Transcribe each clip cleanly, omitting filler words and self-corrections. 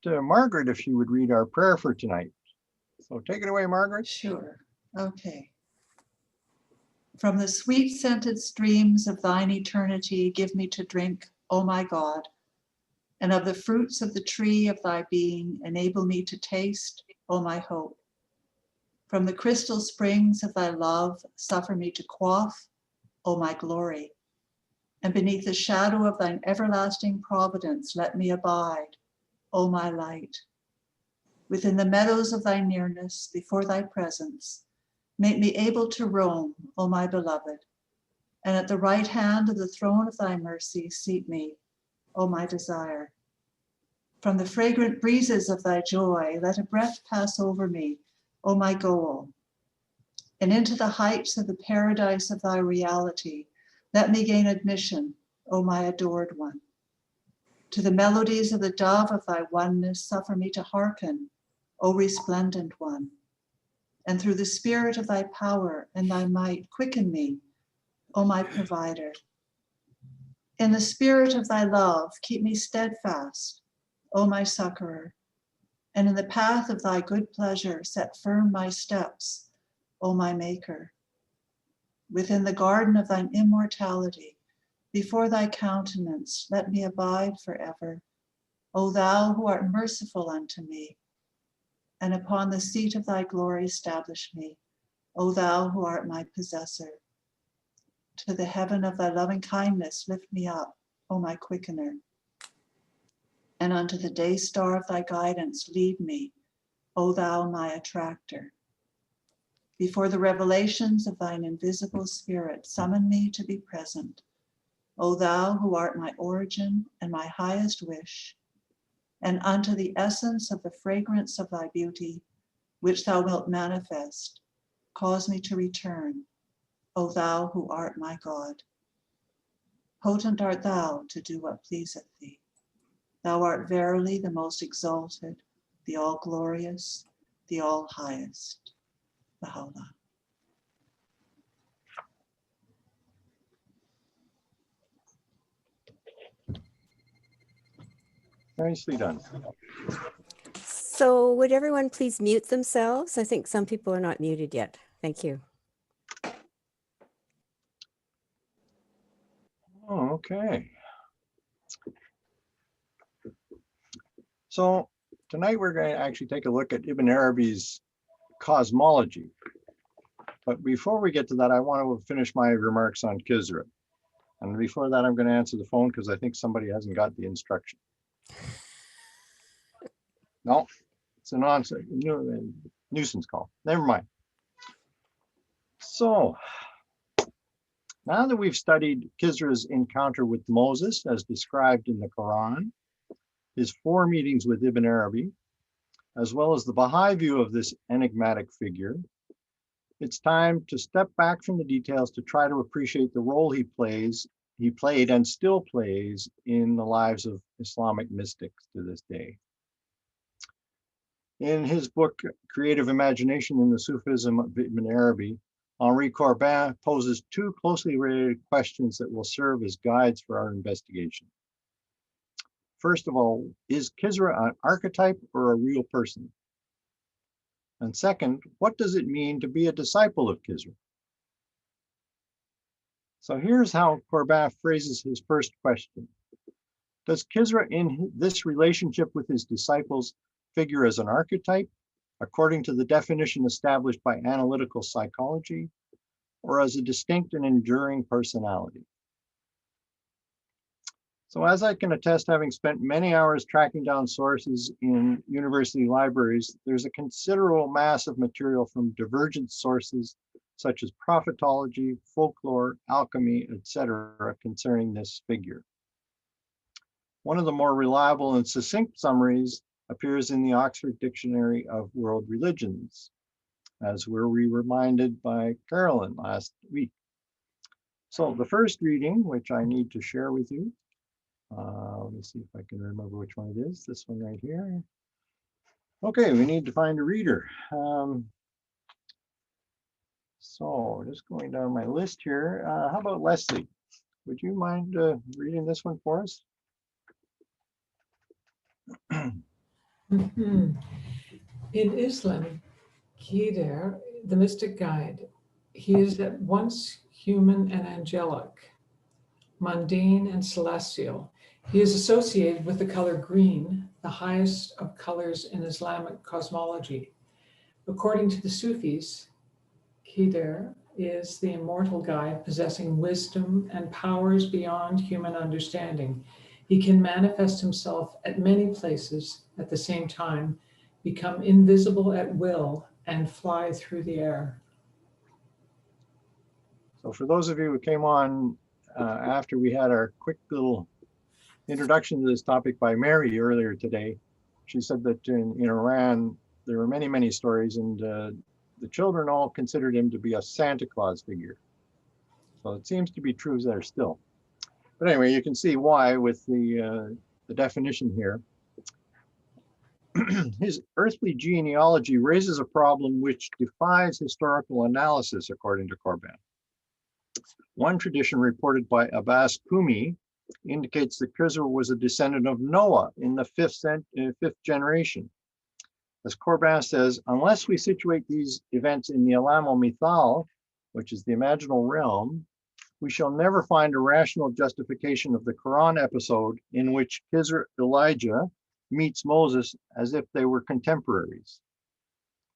Margaret if she would read our prayer for tonight. So take it away, Margaret. Sure. Okay. From the sweet-scented streams of thine eternity, give me to drink, O my God, and of the fruits of the tree of thy being, enable me to taste, O my hope. From the crystal springs of thy love, suffer me to quaff, O my glory. And beneath the shadow of thine everlasting providence, let me abide, O my light. Within the meadows of thy nearness, before thy presence, make me able to roam, O my beloved. And at the right hand of the throne of thy mercy, seat me, O my desire. From the fragrant breezes of thy joy, let a breath pass over me, O my goal. And into the heights of the paradise of thy reality, let me gain admission, O my adored one. To the melodies of the dove of thy oneness, suffer me to hearken, O resplendent one. And through the spirit of thy power and thy might, quicken me, O my provider. In the spirit of thy love, keep me steadfast, O my succorer. And in the path of thy good pleasure, set firm my steps, O my maker. Within the garden of thine immortality, before thy countenance, let me abide forever, O thou who art merciful unto me. And upon the seat of thy glory establish me, O thou who art my possessor. To the heaven of thy loving kindness lift me up, O my quickener. And unto the day star of thy guidance lead me, O thou my attractor. Before the revelations of thine invisible spirit, summon me to be present, O thou who art my origin and my highest wish. And unto the essence of the fragrance of thy beauty, which thou wilt manifest, cause me to return, O thou who art my God. Potent art thou to do what pleaseth thee. Thou art verily the most exalted, the all-glorious, the all-highest. Baha'u'llah. Nicely done. So would everyone please mute themselves? I think some people are not muted yet. Thank you. Oh, okay. So tonight we're going to actually take a look at Ibn Arabi's cosmology. But before we get to that, I want to finish my remarks on Khidr. And before that, I'm going to answer the phone because I think somebody hasn't got the instruction. No, it's a nuisance call. Never mind. So now that we've studied Khidr's encounter with Moses as described in the Quran, his 4 meetings with Ibn Arabi, as well as the Baha'i view of this enigmatic figure, it's time to step back from the details to try to appreciate the role he played and still plays in the lives of Islamic mystics to this day. In his book, Creative Imagination in the Sufism of Ibn Arabi, Henri Corbin poses 2 closely related questions that will serve as guides for our investigation. First of all, is Khidr an archetype or a real person? And second, what does it mean to be a disciple of Khidr? So here's how Corbin phrases his first question. Does Khidr in this relationship with his disciples figure as an archetype, according to the definition established by analytical psychology, or as a distinct and enduring personality? So as I can attest, having spent many hours tracking down sources in university libraries, there's a considerable mass of material from divergent sources such as prophetology, folklore, alchemy, etc., concerning this figure. One of the more reliable and succinct summaries appears in the Oxford Dictionary of World Religions, as were we reminded by Carolyn last week. So the first reading, which I need to share with you, let me see if I can remember which one it is. This one right here. Okay, we need to find a reader. So just going down my list here. How about Leslie? Would you mind reading this one for us? Mhm. In Islam, Khidr, the mystic guide, he is at once human and angelic, mundane and celestial. He is associated with the color green, the highest of colors in Islamic cosmology. According to the Sufis, Khidr is the immortal guide possessing wisdom and powers beyond human understanding. He can manifest himself at many places at the same time, become invisible at will, and fly through the air. So for those of you who came on after we had our quick little introduction to this topic by Mary earlier today, she said that in Iran, there were many, many stories, and the children all considered him to be a Santa Claus figure. So it seems to be true there still. But anyway, you can see why with the definition here. His earthly genealogy raises a problem which defies historical analysis, according to Corban. One tradition reported by Abbas Kumi indicates that Khidr was a descendant of Noah in the fifth generation. As Corban says, unless we situate these events in the Alamo Mithal, which is the imaginal realm, we shall never find a rational justification of the Quran episode in which Khidr Elijah meets Moses as if they were contemporaries.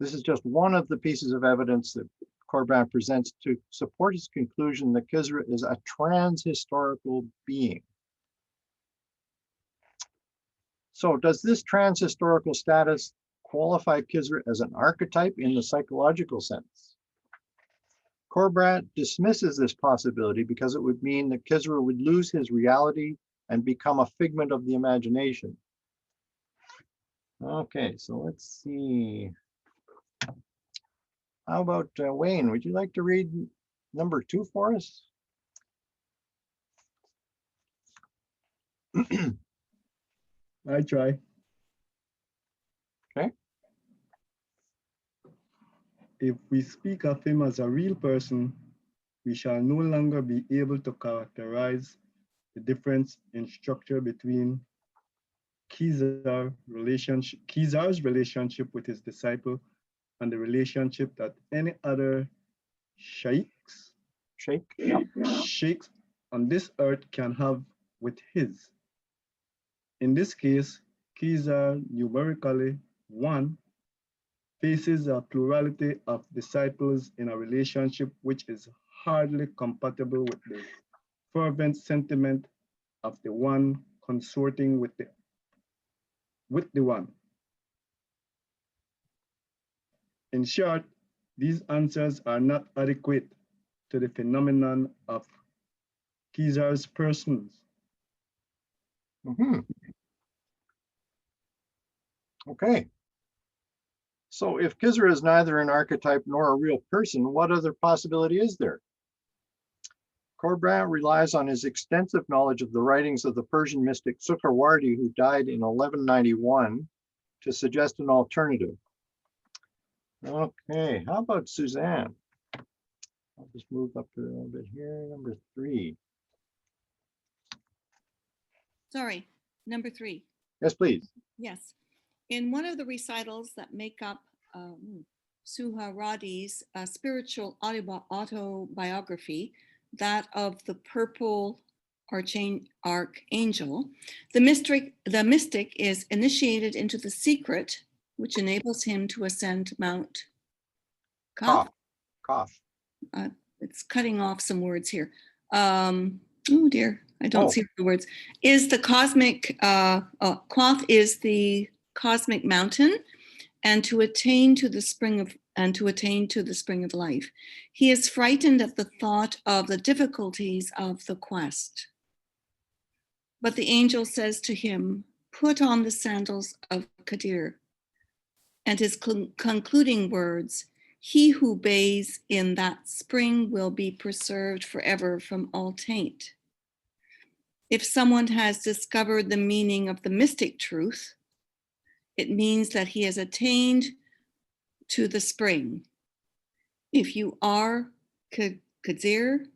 This is just one of the pieces of evidence that Corban presents to support his conclusion that Khidr is a trans-historical being. So does this trans-historical status qualify Khidr as an archetype in the psychological sense? Corban dismisses this possibility because it would mean that Khidr would lose his reality and become a figment of the imagination. Okay, so let's see. How about Wayne? Would you like to read number 2 for us? I try. Okay. If we speak of him as a real person, we shall no longer be able to characterize the difference in structure between Khidr's relationship with his disciple and the relationship that any other sheikhs on this earth can have with his. In this case, Khidr numerically 1 faces a plurality of disciples in a relationship which is hardly compatible with the fervent sentiment of the one consorting with the one. In short, these answers are not adequate to the phenomenon of Khidr's persons. Okay. So if Khidr is neither an archetype nor a real person, what other possibility is there? Corban relies on his extensive knowledge of the writings of the Persian mystic Sukhrawardi, who died in 1191, to suggest an alternative. Okay, how about Suzanne? I'll just move up a little bit here, number 3. Sorry, number 3. Yes, please. Yes. In one of the recitals that make up Suhrawadi's spiritual autobiography, that of the purple archangel, the mystic is initiated into the secret, which enables him to ascend Mount Kaf. Cough. It's cutting off some words here. Oh dear, I don't see the words. Is the cosmic, Quath is the cosmic mountain, and to attain to the spring of life. He is frightened at the thought of the difficulties of the quest. But the angel says to him, put on the sandals of Khidr. And his concluding words, he who bathes in that spring will be preserved forever from all taint. If someone has discovered the meaning of the mystic truth, it means that he has attained to the spring. If you are Khidr,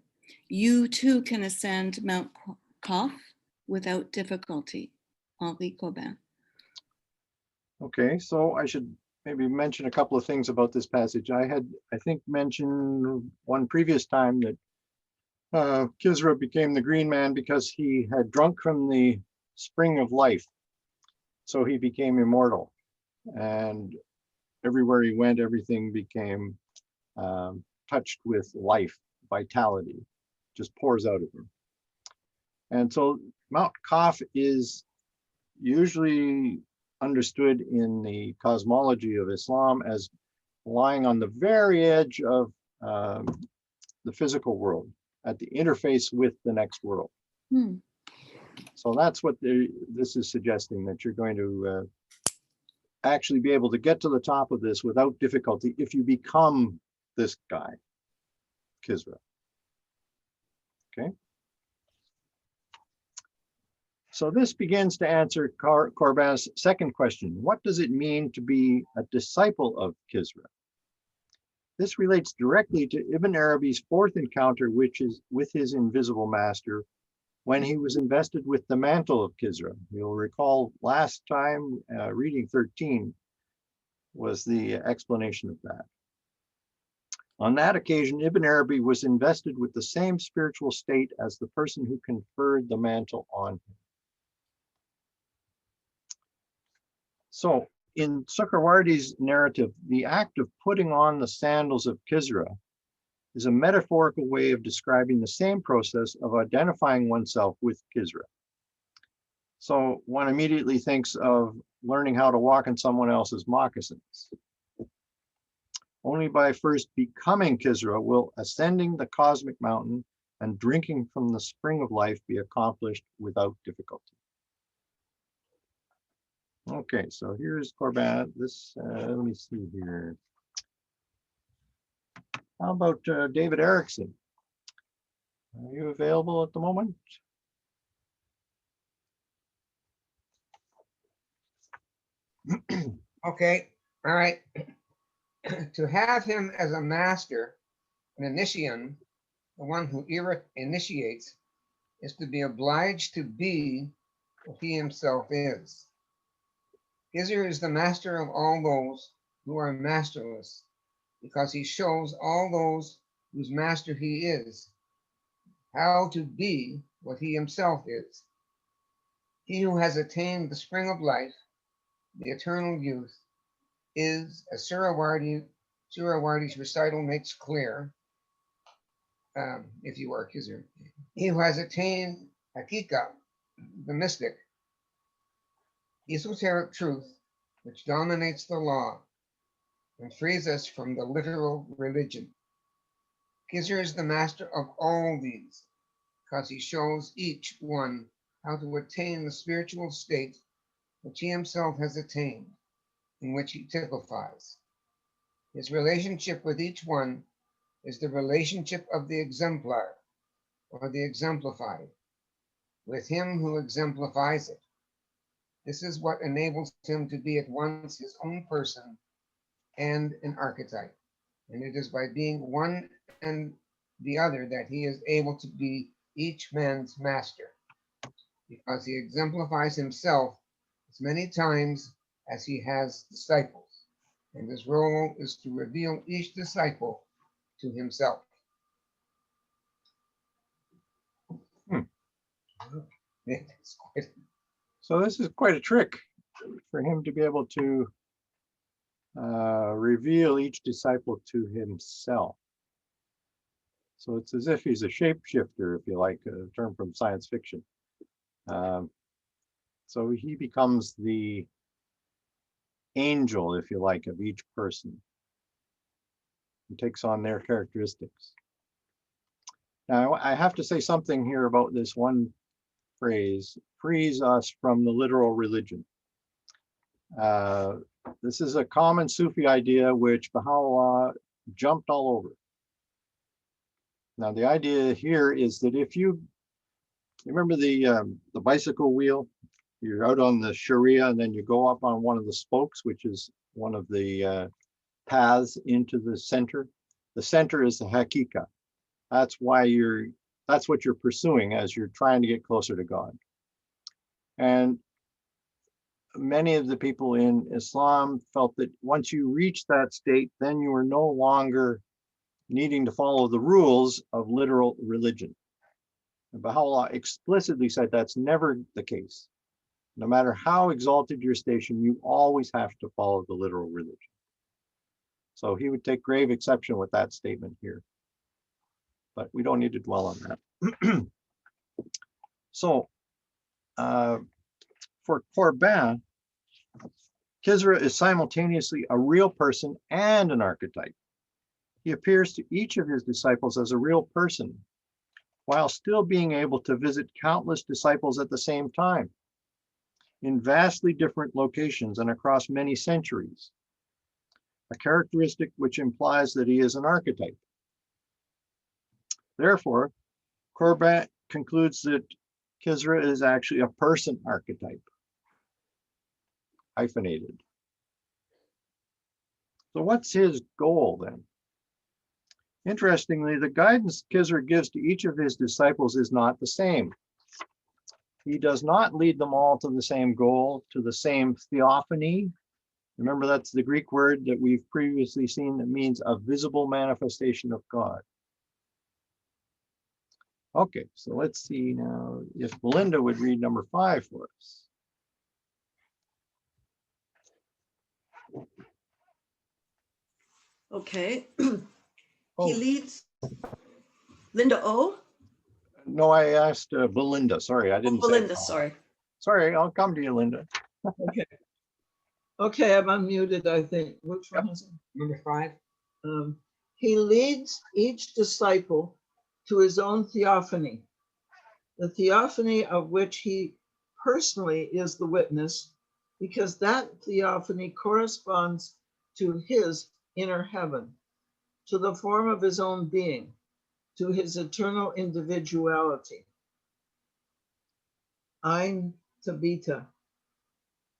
you too can ascend Mount Kaf without difficulty. Henri Corbin. Okay, so I should maybe mention a couple of things about this passage. I think, mentioned one previous time that Khidr became the green man because he had drunk from the spring of life. So he became immortal. And everywhere he went, everything became touched with life, vitality, just pours out of him. And so Mount Kaf is usually understood in the cosmology of Islam as lying on the very edge of the physical world, at the interface with the next world. Hmm. So that's what this is suggesting, that you're going to actually be able to get to the top of this without difficulty if you become this guy, Khidr. Okay. So this begins to answer Corbin's second question. What does it mean to be a disciple of Khidr? This relates directly to Ibn Arabi's fourth encounter, which is with his invisible master, when he was invested with the mantle of Khidr. You'll recall last time, reading 13 was the explanation of that. On that occasion, Ibn Arabi was invested with the same spiritual state as the person who conferred the mantle on him. So in Sukhrawardi's narrative, the act of putting on the sandals of Khidr is a metaphorical way of describing the same process of identifying oneself with Khidr. So one immediately thinks of learning how to walk in someone else's moccasins. Only by first becoming Khidr will ascending the cosmic mountain and drinking from the spring of life be accomplished without difficulty. Okay, so here's Corbin. This, let me see here. How about David Erickson? Are you available at the moment? Okay, all right. To have him as a master, an initian, the one who initiates, is to be obliged to be what he himself is. Khidr is the master of all those who are masterless, because he shows all those whose master he is how to be what he himself is. He who has attained the spring of life, the eternal youth, is, as Sukhrawardi's recital makes clear, if you are Khidr, he who has attained Hakika, the mystic, esoteric truth, which dominates the law and frees us from the literal religion. Khidr is the master of all these, because he shows each one how to attain the spiritual state which he himself has attained, in which he typifies. His relationship with each one is the relationship of the exemplar, or the exemplified, with him who exemplifies it. This is what enables him to be at once his own person and an archetype. And it is by being one and the other that he is able to be each man's master, because he exemplifies himself as many times as he has disciples, and his role is to reveal each disciple to himself. So this is quite a trick for him to be able to reveal each disciple to himself. So it's as if he's a shapeshifter, if you like, a term from science fiction. So he becomes the angel, if you like, of each person. He takes on their characteristics. Now, I have to say something here about this one phrase, frees us from the literal religion. This is a common Sufi idea which Baha'u'llah jumped all over. Now, the idea here is that if you remember the bicycle wheel, you're out on the Sharia and then you go up on one of the spokes, which is one of the paths into the center. The center is the Hakika. That's what you're pursuing as you're trying to get closer to God. And many of the people in Islam felt that once you reach that state, then you are no longer needing to follow the rules of literal religion. And Baha'u'llah explicitly said that's never the case. No matter how exalted your station, you always have to follow the literal religion. So he would take grave exception with that statement here. But we don't need to dwell on that. So for Corbin, Khidr is simultaneously a real person and an archetype. He appears to each of his disciples as a real person, while still being able to visit countless disciples at the same time, in vastly different locations and across many centuries, a characteristic which implies that he is an archetype. Therefore, Corbin concludes that Khidr is actually a person archetype, hyphenated. So what's his goal then? Interestingly, the guidance Khidr gives to each of his disciples is not the same. He does not lead them all to the same goal, to the same theophany. Remember, that's the Greek word that we've previously seen that means a visible manifestation of God. Okay, so let's see now if Belinda would read number 5 for us. Okay. Oh. He leads Linda O. No, I asked Belinda. Sorry, I didn't say Belinda, it. sorry. Sorry, I'll come to you, Linda. Okay. Okay, I'm unmuted, I think. Which one is it? Number 5. He leads each disciple to his own theophany, the theophany of which he personally is the witness, because that theophany corresponds to his inner heaven, to the form of his own being, to his eternal individuality. Ein Tabita,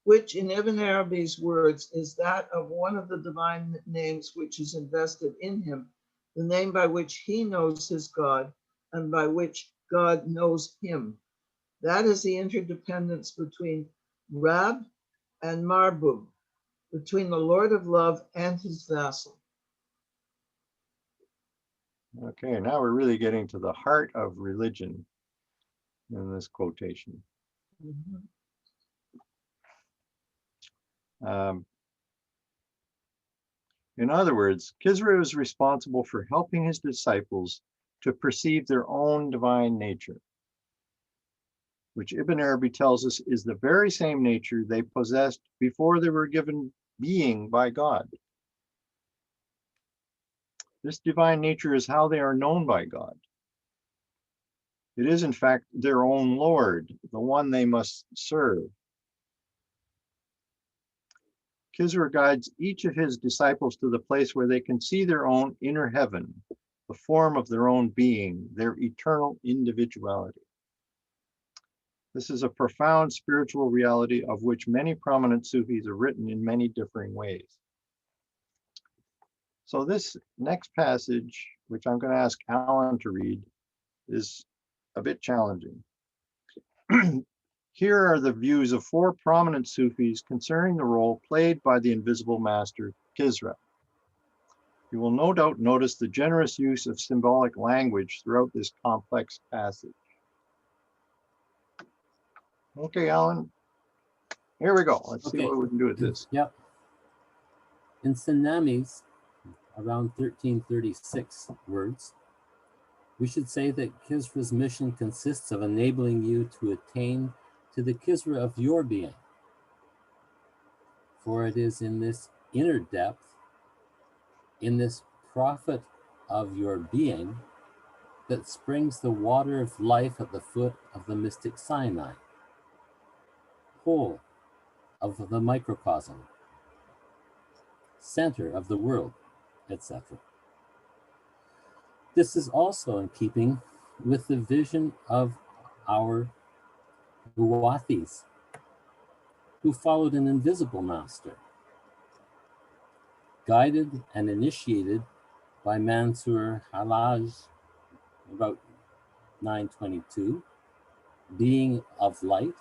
which in Ibn Arabi's words is that of one of the divine names which is invested in him, the name by which he knows his God and by which God knows him. That is the interdependence between Rab and Marbub, between the Lord of love and his vassal. Okay, now we're really getting to the heart of religion in this quotation. Mhm. In other words, Khidr is responsible for helping his disciples to perceive their own divine nature, which Ibn Arabi tells us is the very same nature they possessed before they were given being by God. This divine nature is how they are known by God. It is, in fact, their own Lord, the one they must serve. Khidr guides each of his disciples to the place where they can see their own inner heaven, the form of their own being, their eternal individuality. This is a profound spiritual reality of which many prominent Sufis have written in many differing ways. So this next passage, which I'm going to ask Alan to read, is a bit challenging. Here are the views of 4 prominent Sufis concerning the role played by the invisible master, Khidr. You will no doubt notice the generous use of symbolic language throughout this complex passage. Okay, Alan, here we go. Let's see what we can do with this. Yep. In Senami's around 1336 words, we should say that Khidr's mission consists of enabling you to attain to the Khidr of your being. For it is in this inner depth, in this prophet of your being, that springs the water of life at the foot of the mystic Sinai, whole of the microcosm, center of the world, etc. This is also in keeping with the vision of our Ruwathis, who followed an invisible master, guided and initiated by Mansur Halaj, about 922, being of light,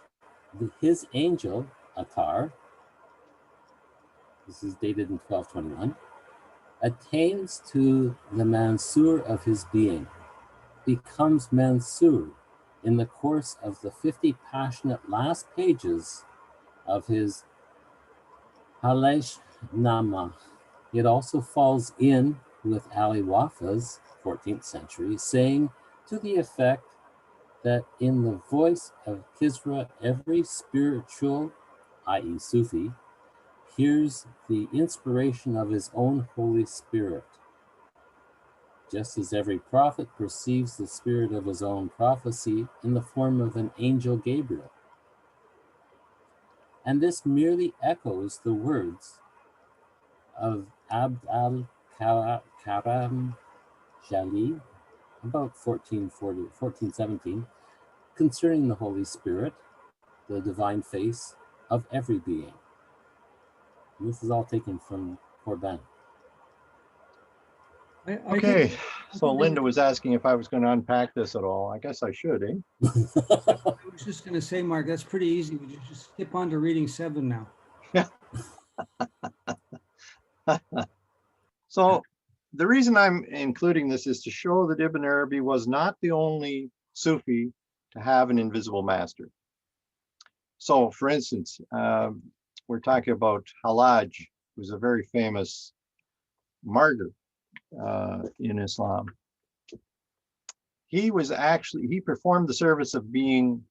his angel Attar, this is dated in 1221, attains to the Mansur of his being, becomes Mansur in the course of the 50 passionate last pages of his Halesh Nama. It also falls in with Ali Wafa's 14th century saying to the effect that in the voice of Khidr, every spiritual, i.e. Sufi, hears the inspiration of his own Holy Spirit, just as every prophet perceives the spirit of his own prophecy in the form of an angel Gabriel. And this merely echoes the words of Abd al-Karam Jalil, about 1417, concerning the Holy Spirit, the divine face of every being. And this is all taken from Corbin. Okay, so Linda was asking if I was going to unpack this at all. I guess I should, eh? I was just going to say, Mark, that's pretty easy. We just skip on to reading 7 now. So the reason I'm including this is to show that Ibn Arabi was not the only Sufi to have an invisible master. So for instance, we're talking about Hallaj, who's a very famous martyr in Islam. He performed the service of being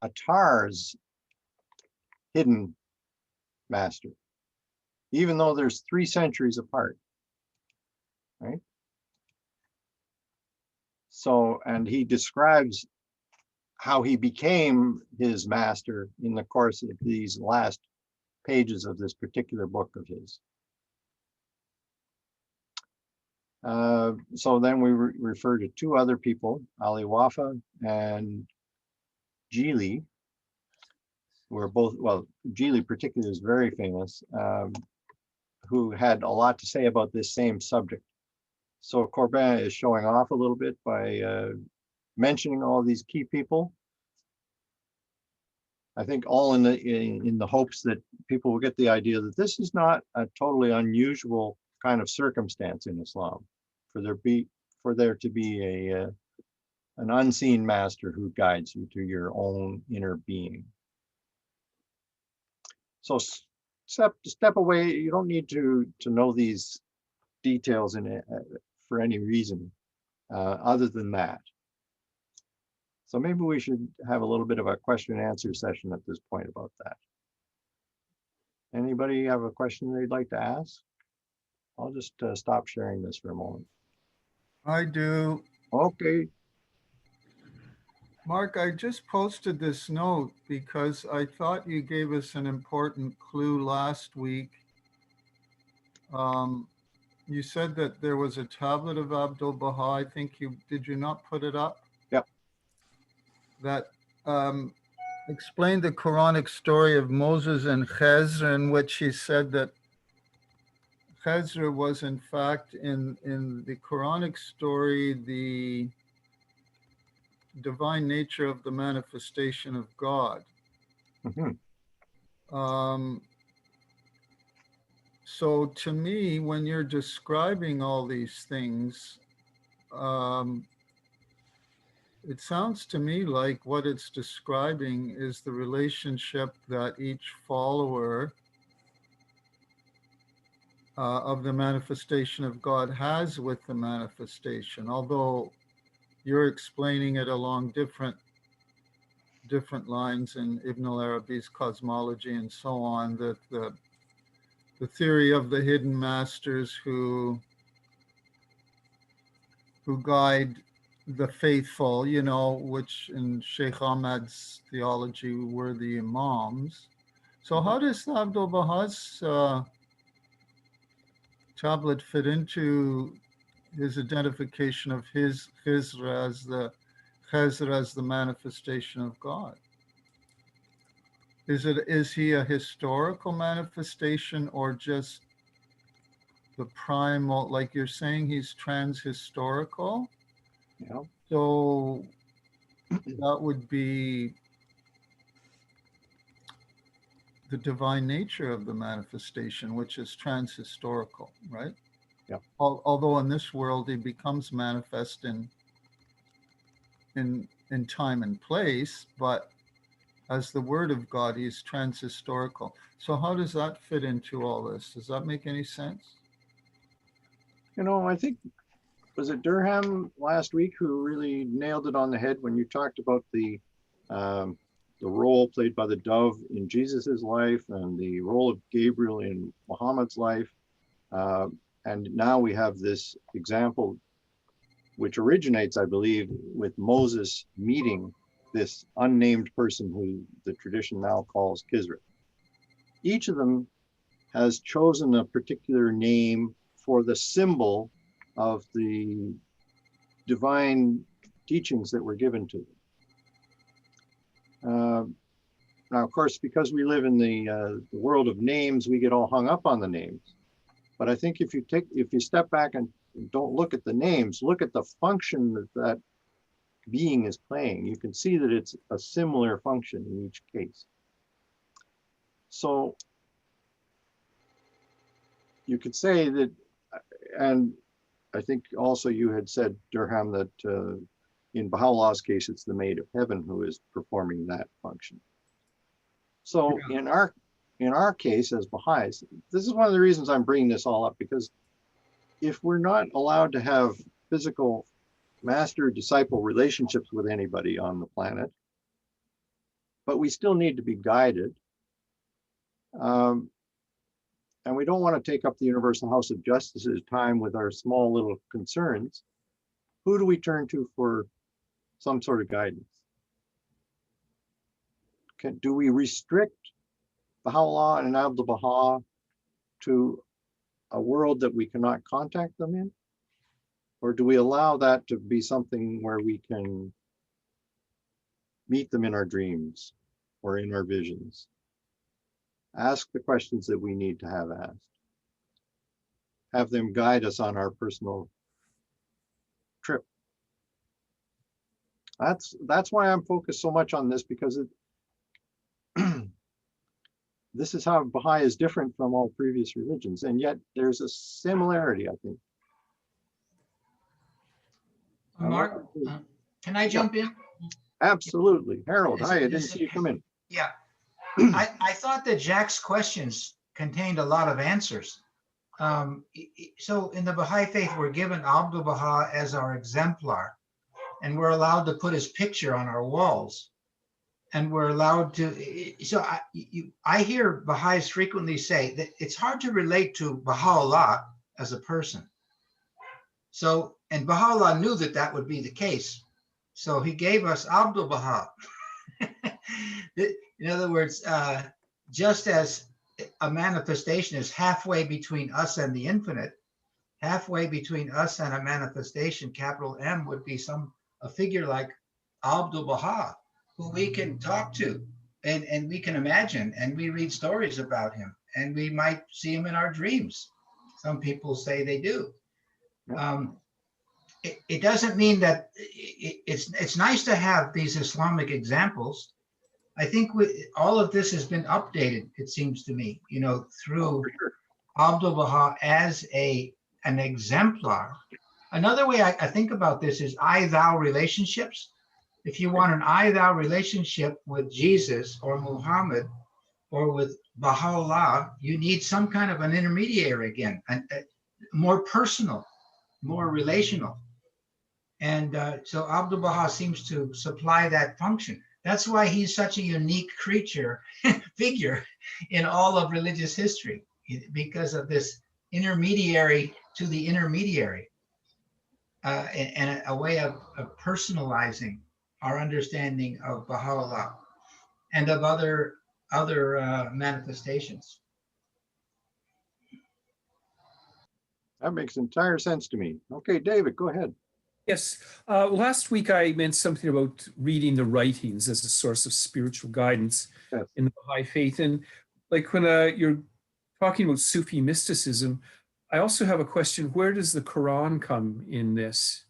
Attar's hidden master, even though there's 3 centuries apart, right? So, and he describes how he became his master in the course of these last pages of this particular book of his. So then we refer to 2 other people, Ali Wafa and Jili, who are both, well, Jili particularly is very famous, who had a lot to say about this same subject. So Corbin is showing off a little bit by mentioning all these key people. I think all in the hopes that people will get the idea that this is not a totally unusual kind of circumstance in Islam, for there to be an unseen master who guides you to your own inner being. So step away. You don't need to know these details in it for any reason other than that. So maybe we should have a little bit of a question and answer session at this point about that. Anybody have a question they'd like to ask? I'll just stop sharing this for a moment. I do. Okay. Mark, I just posted this note because I thought you gave us an important clue last week. You said that there was a tablet of Abdul Baha. I think did you not put it up? Yep. That explained the Quranic story of Moses and Khidr, in which he said that Khidr was in fact in the Quranic story the divine nature of the manifestation of God. Mm-hmm. So to me, when you're describing all these things, it sounds to me like what it's describing is the relationship that each follower of the manifestation of God has with the manifestation, although you're explaining it along different lines in Ibn al-Arabi's cosmology and so on, that the theory of the hidden masters who guide the faithful, you know, which in Sheikh Ahmad's theology were the Imams. So how does Abdul Baha's tablet fit into his identification of his Khidr as the manifestation of God? Is he a historical manifestation or just the primal, like you're saying he's trans-historical? Yeah. So that would be the divine nature of the manifestation, which is transhistorical, right? Yeah. Although in this world he becomes manifest in time and place, but as the Word of God, he's transhistorical. So how does that fit into all this? Does that make any sense? You know, I think, was it Durham last week who really nailed it on the head when you talked about the role played by the dove in Jesus's life and the role of Gabriel in Muhammad's life. And now we have this example, which originates, I believe, with Moses meeting this unnamed person who the tradition now calls Khidr. Each of them has chosen a particular name for the symbol of the divine teachings that were given to them. Now, of course, because we live in the world of names, we get all hung up on the names. But I think if you step back and don't look at the names, look at the function that being is playing, you can see that it's a similar function in each case. So you could say that, and I think also you had said, Durham, that in Baha'u'llah's case, it's the Maid of Heaven who is performing that function. So in our case as Baha'is, this is one of the reasons I'm bringing this all up, because if we're not allowed to have physical master-disciple relationships with anybody on the planet, but we still need to be guided, and we don't want to take up the Universal House of Justice's time with our small little concerns, who do we turn to for some sort of guidance? Do we restrict Baha'u'llah and Abdu'l-Baha to a world that we cannot contact them in? Or do we allow that to be something where we can meet them in our dreams or in our visions? Ask the questions that we need to have asked. Have them guide us on our personal trip. That's why I'm focused so much on this, because this is how Baha'i is different from all previous religions, and yet there's a similarity, I think. Mark, can I jump in? Absolutely. Harold, hi, I didn't see you come in. Yeah. I thought that Jack's questions contained a lot of answers. So in the Baha'i faith, we're given Abdu'l-Baha as our exemplar, and we're allowed to put his picture on our walls. And we're allowed to, so I hear Baha'is frequently say that it's hard to relate to Baha'u'llah as a person. So, and Baha'u'llah knew that that would be the case. So he gave us Abdu'l-Baha. In other words, just as a manifestation is halfway between us and the infinite, halfway between us and a manifestation, capital M, would be a figure like Abdu'l-Baha, who we can talk to and we can imagine, and we read stories about him, and we might see him in our dreams. Some people say they do. It doesn't mean that it's nice to have these Islamic examples. I think all of this has been updated, it seems to me, through Abdu'l-Baha as an exemplar. Another way I think about this is I-thou relationships. If you want an I-thou relationship with Jesus or Muhammad or with Baha'u'llah, you need some kind of an intermediary again, more personal, more relational. And so Abdu'l-Baha seems to supply that function. That's why he's such a unique figure in all of religious history, because of this intermediary to the intermediary, and a way of personalizing our understanding of Baha'u'llah and of other manifestations. That makes entire sense to me. Okay, David, go ahead. Yes. Last week I meant something about reading the writings as a source of spiritual guidance in the Baha'i faith. And like when you're talking about Sufi mysticism, I also have a question. Where does the Quran come in this?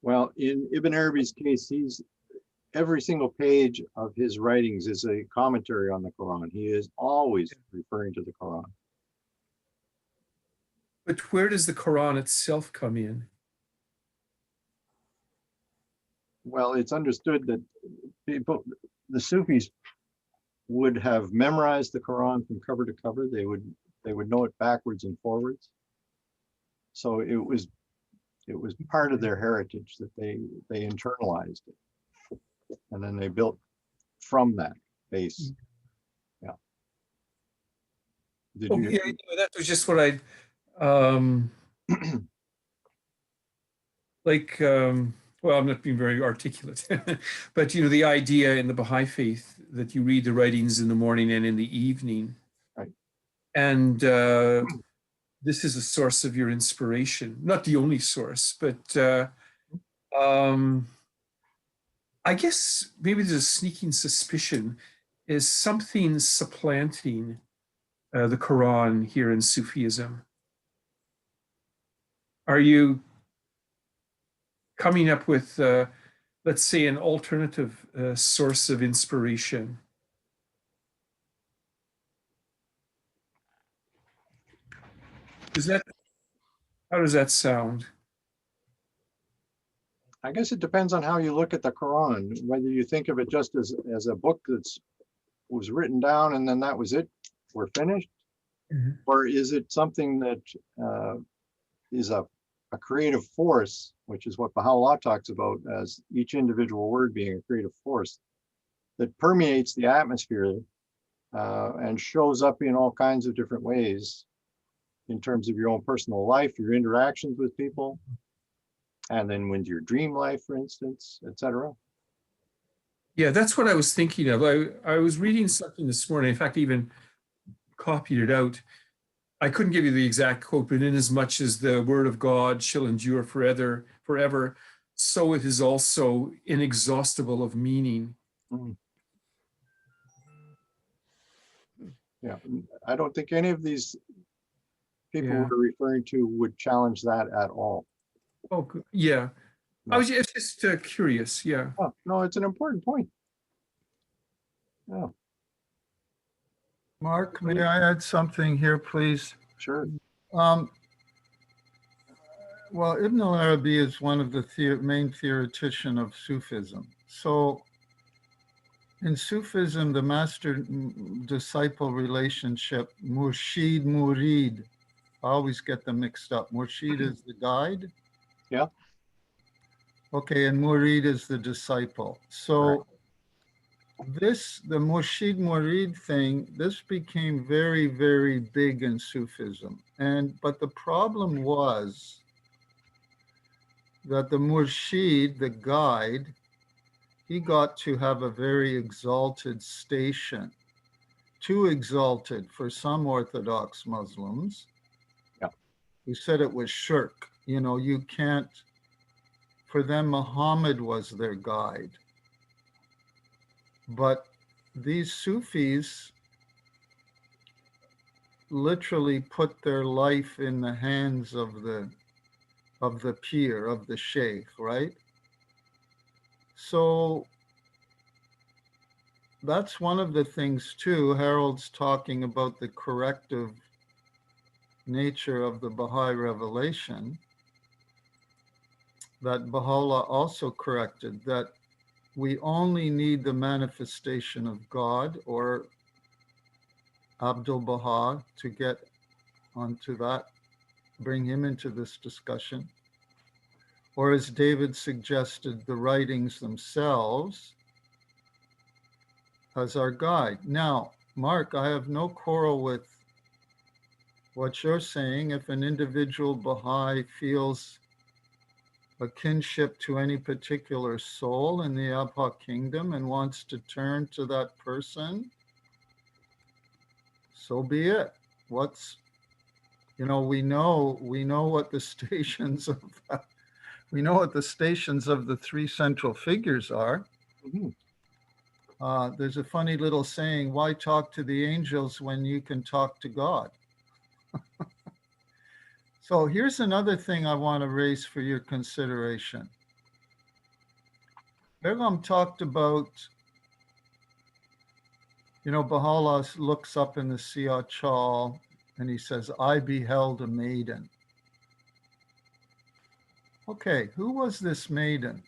Well, in Ibn Arabi's case, every single page of his writings is a commentary on the Quran. He is always referring to the Quran. But where does the Quran itself come in? Well, it's understood that people, the Sufis, would have memorized the Quran from cover to cover. They would know it backwards and forwards. So it was part of their heritage that they internalized it, and then they built from that base. Yeah. Did you? Yeah, that was just what I like. Well, I'm not being very articulate, but the idea in the Baha'i faith that you read the writings in the morning and in the evening, right? And this is a source of your inspiration, not the only source, but I guess maybe there's a sneaking suspicion is something supplanting the Quran here in Sufism. Are you coming up with, let's say, an alternative source of inspiration? How does that sound? I guess it depends on how you look at the Quran, whether you think of it just as a book was written down and then that was it, we're finished, or is it something that is a creative force, which is what Baha'u'llah talks about as each individual word being a creative force that permeates the atmosphere and shows up in all kinds of different ways in terms of your own personal life, your interactions with people, and then with your dream life, for instance, etc. Yeah, that's what I was thinking of. I was reading something this morning. In fact, I even copied it out. I couldn't give you the exact quote, but in as much as the word of God shall endure forever, so it is also inexhaustible of meaning. Mm. Yeah, I don't think any of these people we're referring to would challenge that at all. Oh, yeah. No. I was just curious. Yeah. Oh, no, it's an important point. Yeah. Mark, may I add something here, please? Sure. Well, Ibn al-Arabi is one of the main theoreticians of Sufism. So in Sufism, the master-disciple relationship, Murshid, Murid, I always get them mixed up. Murshid is the guide. Yeah. Okay, and Murid is the disciple. So the Murshid Murid thing, this became very, very big in Sufism. But the problem was that the Murshid, the guide, he got to have a very exalted station, too exalted for some Orthodox Muslims, who said it was shirk. You can't, for them, Muhammad was their guide. But these Sufis literally put their life in the hands of the pir, of the sheikh, right? So that's one of the things too. Harold's talking about the corrective nature of the Baha'i revelation, that Baha'u'llah also corrected, that we only need the manifestation of God or Abdul Baha to get onto that, bring him into this discussion. Or as David suggested, the writings themselves as our guide. Now, Mark, I have no quarrel with what you're saying. If an individual Baha'i feels a kinship to any particular soul in the Abha kingdom and wants to turn to that person, so be it. We know what the stations of the three central figures are. Mm-hmm. There's a funny little saying, why talk to the angels when you can talk to God? So here's another thing I want to raise for your consideration. Begum talked about, Baha'u'llah looks up in the Siyah and he says, I beheld a maiden. Okay, who was this maiden?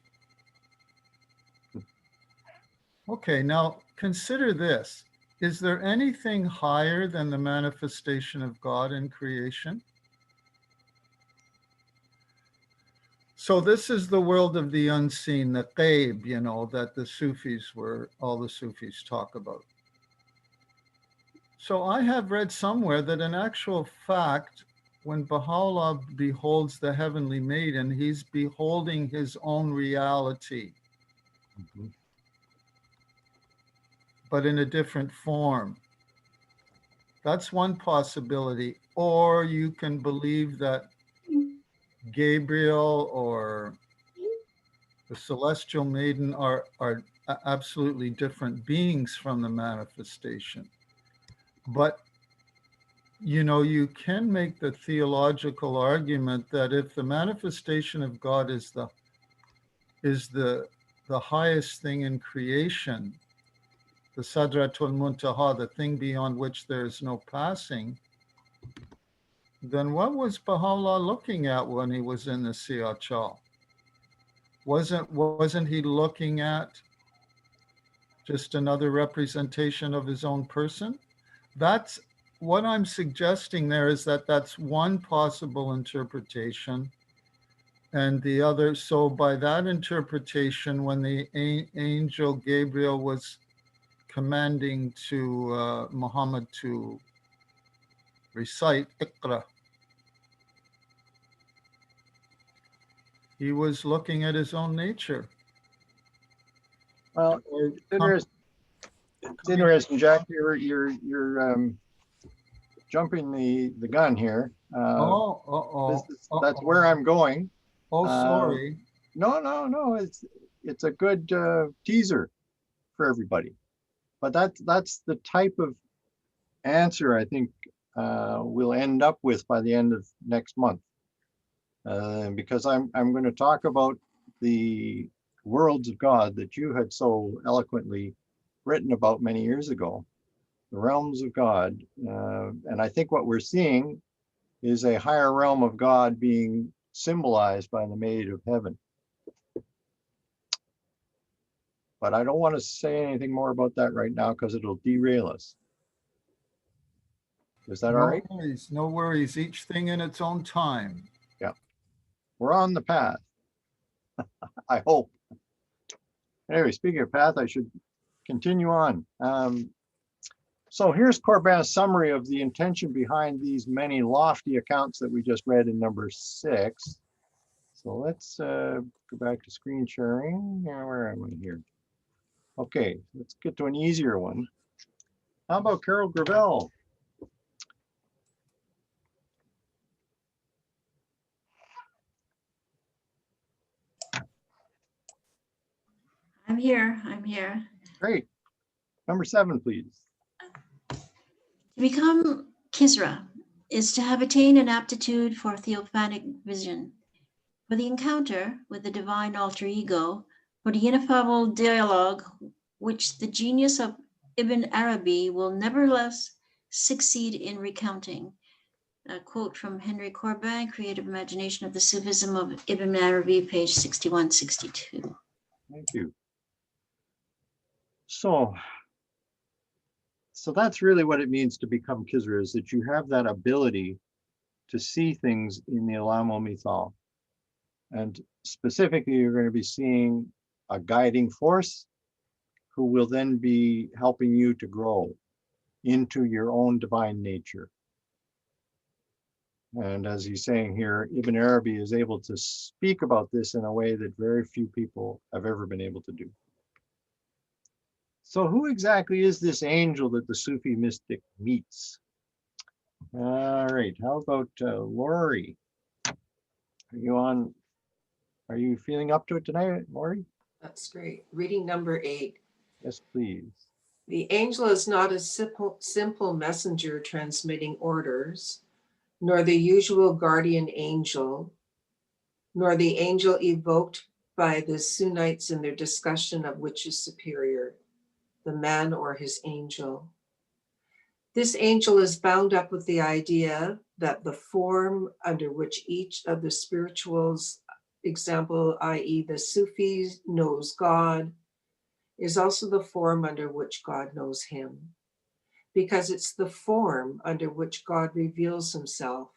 Okay, now consider this. Is there anything higher than the manifestation of God in creation? So this is the world of the unseen, the ghaib, that all the Sufis talk about. So I have read somewhere that in actual fact, when Baha'u'llah beholds the heavenly maiden, he's beholding his own reality, but in a different form. That's one possibility. Or you can believe that Gabriel or the celestial maiden are absolutely different beings from the manifestation. But you can make the theological argument that if the manifestation of God is the highest thing in creation, the Sadratul Muntaha, the thing beyond which there is no passing, then what was Baha'u'llah looking at when he was in the Siyah? Wasn't he looking at just another representation of his own person? That's what I'm suggesting there, is that that's one possible interpretation. And the other, so by that interpretation, when the angel Gabriel was commanding to Muhammad to recite Iqra, he was looking at his own nature. Well, it's interesting, Jack. You're jumping the gun here. That's where I'm going. Oh, sorry. No. It's a good teaser for everybody. But that's the type of answer I think we'll end up with by the end of next month, because I'm going to talk about the worlds of God that you had so eloquently written about many years ago, the realms of God. And I think what we're seeing is a higher realm of God being symbolized by the Maid of Heaven. But I don't want to say anything more about that right now because it'll derail us. Is that all right? No worries. Each thing in its own time. Yeah. We're on the path. I hope. Anyway, speaking of path, I should continue on. So here's Corbin's summary of the intention behind these many lofty accounts that we just read in number 6. So let's go back to screen sharing. Where am I here? Okay, let's get to an easier one. How about Carol Gravel? I'm here. Great. Number 7, please. To become Khidr is to have attained an aptitude for theophanic vision, for the encounter with the divine alter ego, for the ineffable dialogue which the genius of Ibn Arabi will nevertheless succeed in recounting. A quote from Henry Corbin, Creative Imagination of the Sufism of Ibn Arabi, page 61-62. Thank you. So that's really what it means to become Khidr, is that you have that ability to see things in the Alam Mithal. And specifically, you're going to be seeing a guiding force who will then be helping you to grow into your own divine nature. And as he's saying here, Ibn Arabi is able to speak about this in a way that very few people have ever been able to do. So who exactly is this angel that the Sufi mystic meets? All right, how about Lori? Are you feeling up to it tonight, Lori? That's great. Reading number 8. Yes, please. The angel is not a simple messenger transmitting orders, nor the usual guardian angel, nor the angel evoked by the Sunnites in their discussion of which is superior, the man or his angel. This angel is bound up with the idea that the form under which each of the spirituals, example, i.e. the Sufis, knows God, is also the form under which God knows him, because it's the form under which God reveals himself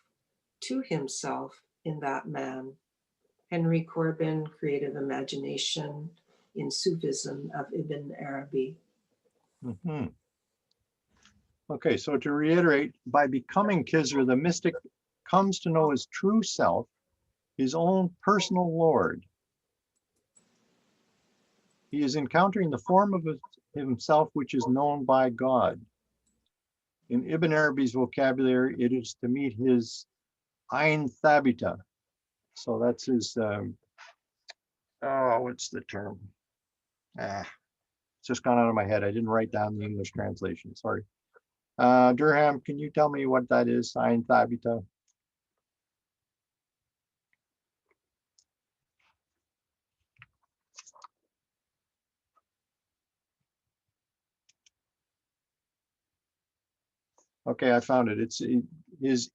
to himself in that man. Henry Corbin, Creative Imagination in Sufism of Ibn Arabi. Mhm. Okay, so to reiterate, by becoming Khidr, the mystic comes to know his true self, his own personal Lord. He is encountering the form of himself which is known by God. In Ibn Arabi's vocabulary, it is to meet his Ain Thabita. So that's his, what's the term? It's just gone out of my head. I didn't write down the English translation, sorry. Durham, can you tell me what that is, Ain Thabita? Okay, I found it. It's his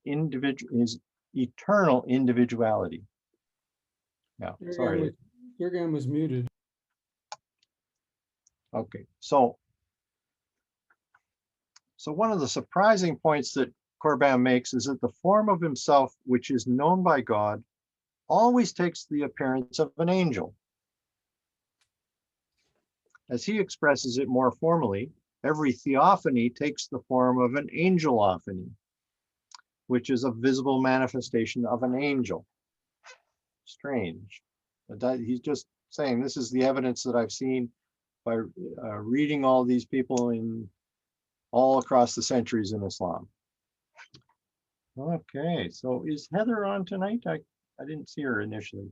eternal individuality. Yeah, sorry. Durgan was muted. Okay, so one of the surprising points that Corbin makes is that the form of himself, which is known by God, always takes the appearance of an angel. As he expresses it more formally, every theophany takes the form of an angelophany, which is a visible manifestation of an angel. Strange. But he's just saying this is the evidence that I've seen by reading all these people in all across the centuries in Islam. Okay, so is Heather on tonight? I didn't see her initially.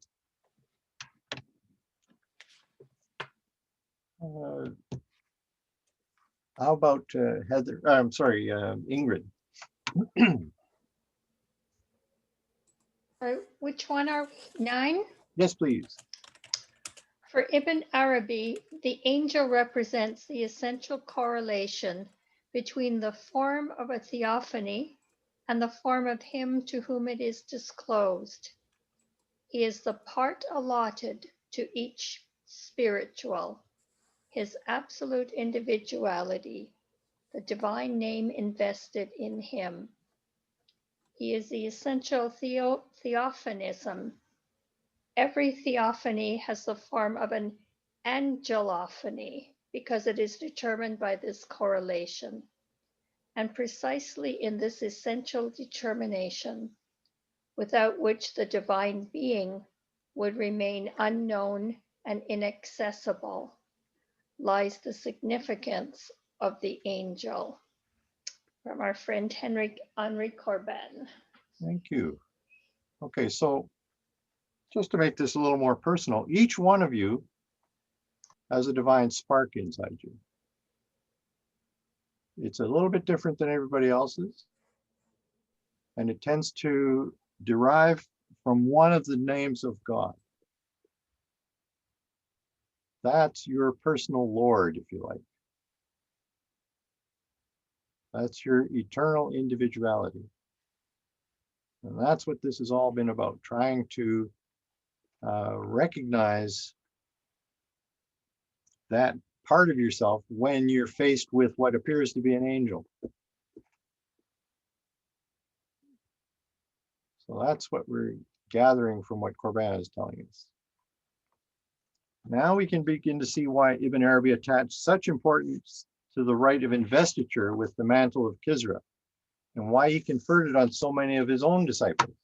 How about Heather? I'm sorry, Ingrid. Which one are we? 9? Yes, please. For Ibn Arabi, the angel represents the essential correlation between the form of a theophany and the form of him to whom it is disclosed. He is the part allotted to each spiritual, his absolute individuality, the divine name invested in him. He is the essential theophanism. Every theophany has the form of an angelophany because it is determined by this correlation. And precisely in this essential determination, without which the divine being would remain unknown and inaccessible, lies the significance of the angel. From our friend Henry Corbin. Thank you. Okay, so just to make this a little more personal, each one of you has a divine spark inside you. It's a little bit different than everybody else's, and it tends to derive from one of the names of God. That's your personal Lord, if you like. That's your eternal individuality. And that's what this has all been about, trying to recognize that part of yourself when you're faced with what appears to be an angel. So that's what we're gathering from what Corbin is telling us. Now we can begin to see why Ibn Arabi attached such importance to the rite of investiture with the mantle of Khidr, and why he conferred it on so many of his own disciples.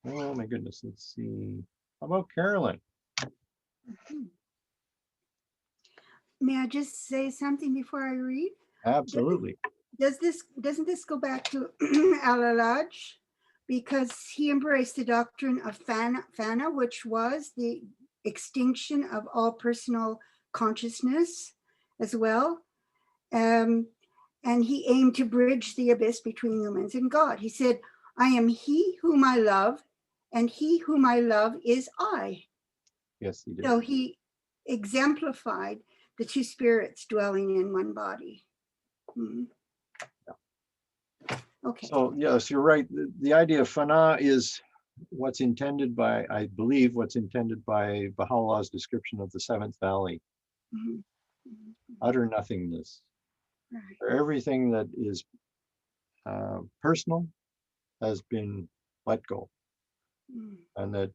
Oh my goodness, let's see. How about Carolyn? May I just say something before I read? Absolutely. Doesn't this go back to Al-Alaj? Because he embraced the doctrine of fana, which was the extinction of all personal consciousness as well. And he aimed to bridge the abyss between humans and God. He said, I am he whom I love, and he whom I love is I. Yes, he did. So he exemplified the two spirits dwelling in one body. Mhm. Okay. So yes, you're right. The idea of fana is what's intended by, I believe, what's intended by Baha'u'llah's description of the seventh valley. Mhm. Utter nothingness. Right. Everything that is personal has been let go, Mm. and that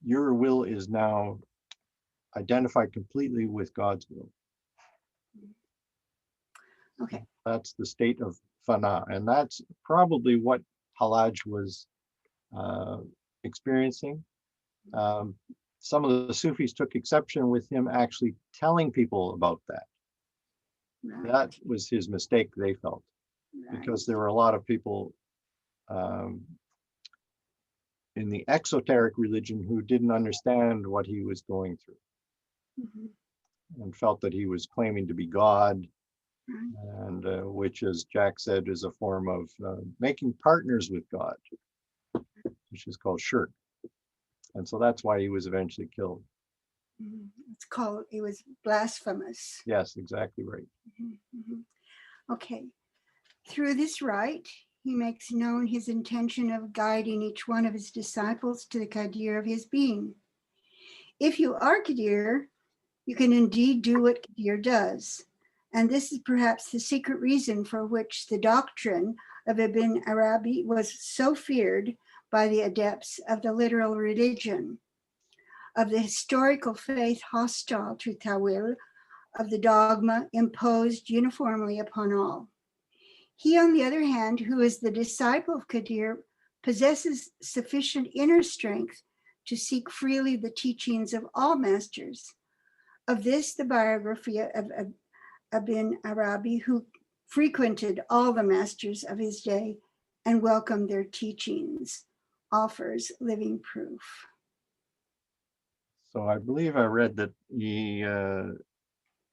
your will is now identified completely with God's will. Okay. That's the state of fana, and that's probably what Halaj was experiencing. Some of the Sufis took exception with him actually telling people about that. Right. That was his mistake, they felt, because there were a lot of people in the exoteric religion who didn't understand what he was going through Mhm. and felt that he was claiming to be God, Right. and which, as Jack said, is a form of making partners with God, which is called shirk. And so that's why he was eventually killed. Mhm. It's called, it was blasphemous. Yes, exactly right. Mhm. Okay. Through this rite, he makes known his intention of guiding each one of his disciples to the Khidr of his being. If you are Khidr, you can indeed do what Khidr does. And this is perhaps the secret reason for which the doctrine of Ibn Arabi was so feared by the adepts of the literal religion, of the historical faith hostile to Tawil, of the dogma imposed uniformly upon all. He, on the other hand, who is the disciple of Khidr, possesses sufficient inner strength to seek freely the teachings of all masters. Of this, the biography of Ibn Arabi, who frequented all the masters of his day and welcomed their teachings, offers living proof. So I believe I read that he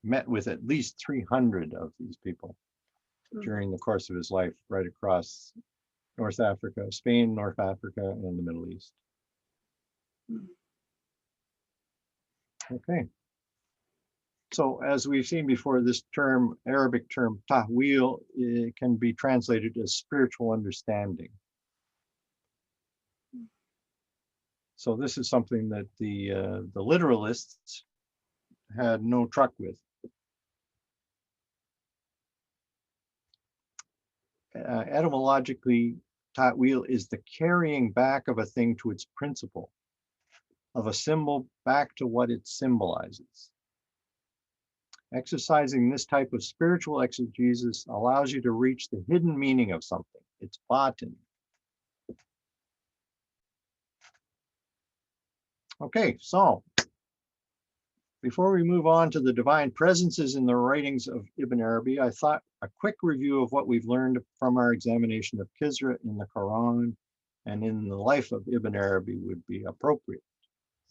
met with at least 300 of these people during the course of his life, right across North Africa, Spain, North Africa, and the Middle East. Okay. So as we've seen before, this term, Arabic term tahwil, can be translated as spiritual understanding. So this is something that the literalists had no truck with. Etymologically, ta'wil is the carrying back of a thing to its principle, of a symbol back to what it symbolizes. Exercising this type of spiritual exegesis allows you to reach the hidden meaning of something, its batin. Okay, so before we move on to the divine presences in the writings of Ibn Arabi, I thought a quick review of what we've learned from our examination of Khidr in the Quran and in the life of Ibn Arabi would be appropriate.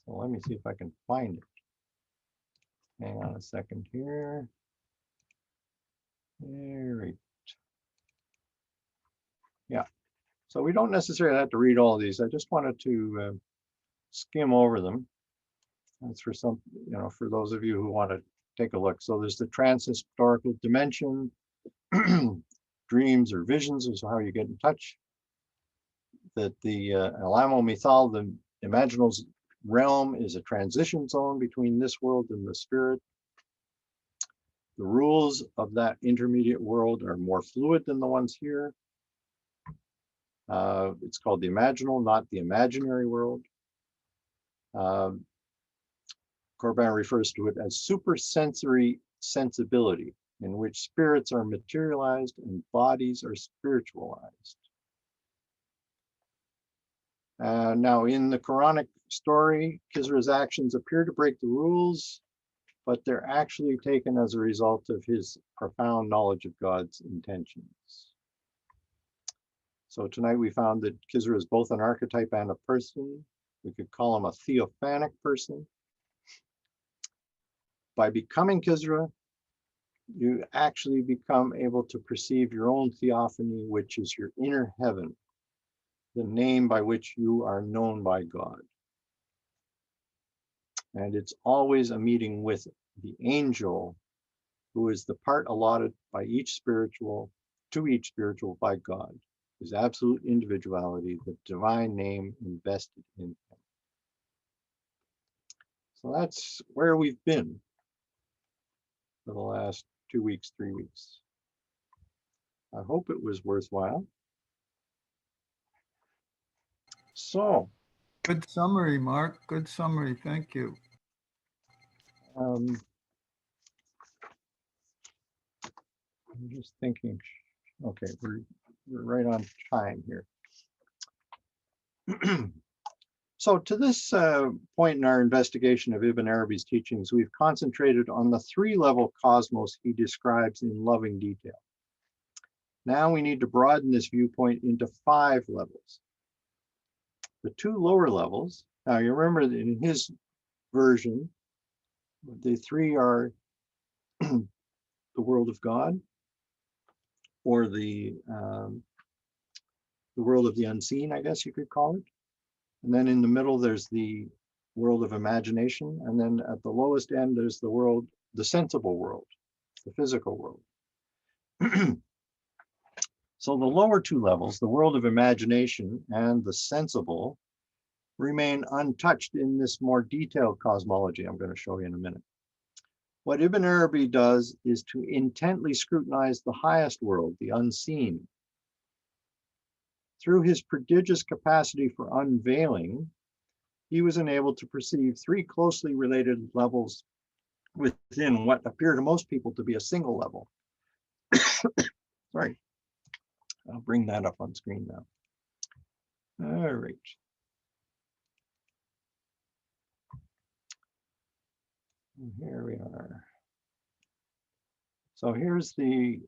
So let me see if I can find it. Hang on a second here. Right. Yeah. So we don't necessarily have to read all of these. I just wanted to skim over them. That's for some, for those of you who want to take a look. So there's the transhistorical dimension, dreams or visions is how you get in touch. That the Alamo Mithal, the imaginal realm, is a transition zone between this world and the spirit. The rules of that intermediate world are more fluid than the ones here. It's called the imaginal, not the imaginary world. Corban refers to it as supersensory sensibility, in which spirits are materialized and bodies are spiritualized. Now, in the Quranic story, Khidr's actions appear to break the rules, but they're actually taken as a result of his profound knowledge of God's intentions. So tonight we found that Khidr is both an archetype and a person. We could call him a theophanic person. By becoming Khidr, you actually become able to perceive your own theophany, which is your inner heaven. the name by which you are known by God. And it's always a meeting with the angel, who is the part allotted by each spiritual, to each spiritual by God, his absolute individuality, the divine name invested in him. So that's where we've been for the last 2 weeks, 3 weeks. I hope it was worthwhile. So, Good summary, Mark. Good summary. Thank you. I'm just thinking, okay, we're right on time here. So to this point in our investigation of Ibn Arabi's teachings, we've concentrated on the 3-level cosmos he describes in loving detail. Now we need to broaden this viewpoint into 5 levels. The 2 lower levels, now you remember that in his version, the 3 are the world of God, or the world of the unseen, I guess you could call it. And then in the middle, there's the world of imagination. And then at the lowest end, there's the world, the sensible world, the physical world. So the lower 2 levels, the world of imagination and the sensible, remain untouched in this more detailed cosmology I'm going to show you in a minute. What Ibn Arabi does is to intently scrutinize the highest world, the unseen. Through his prodigious capacity for unveiling, he was enabled to perceive 3 closely related levels within what appear to most people to be a single level. Sorry, I'll bring that up on screen now. All right. And here we are. So here's the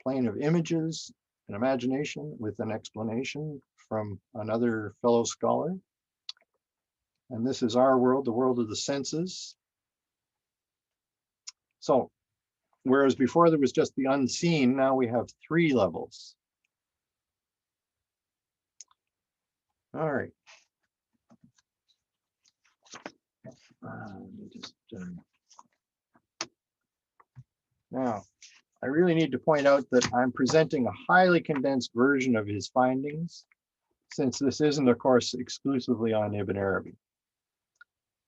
plane of images and imagination with an explanation from another fellow scholar. And this is our world, the world of the senses. So, whereas before there was just the unseen, now we have 3 levels. All right. Let me just, now, I really need to point out that I'm presenting a highly condensed version of his findings, since this isn't, of course, exclusively on Ibn Arabi.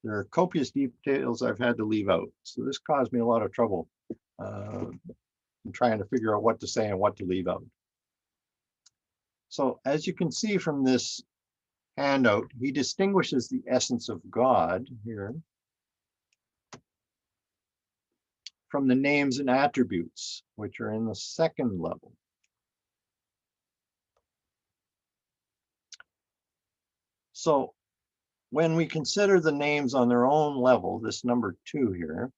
There are copious details I've had to leave out. So this caused me a lot of trouble in trying to figure out what to say and what to leave out. So as you can see from this handout, he distinguishes the essence of God here from the names and attributes, which are in the 2nd level. So when we consider the names on their own level, this number 2 here,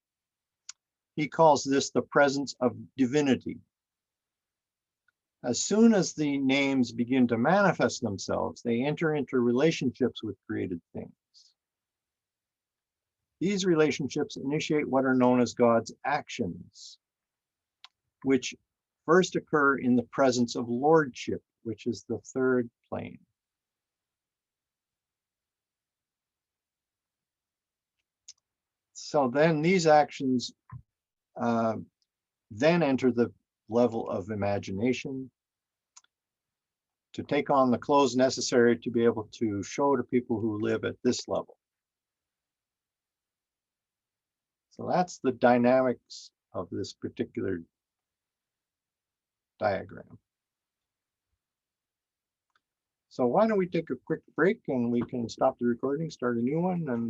he calls this the presence of divinity. As soon as the names begin to manifest themselves, they enter into relationships with created things. These relationships initiate what are known as God's actions, which first occur in the presence of lordship, which is the 3rd plane. So then these actions then enter the level of imagination to take on the clothes necessary to be able to show to people who live at this level. So that's the dynamics of this particular diagram. So why don't we take a quick break and we can stop the recording, start a new one, and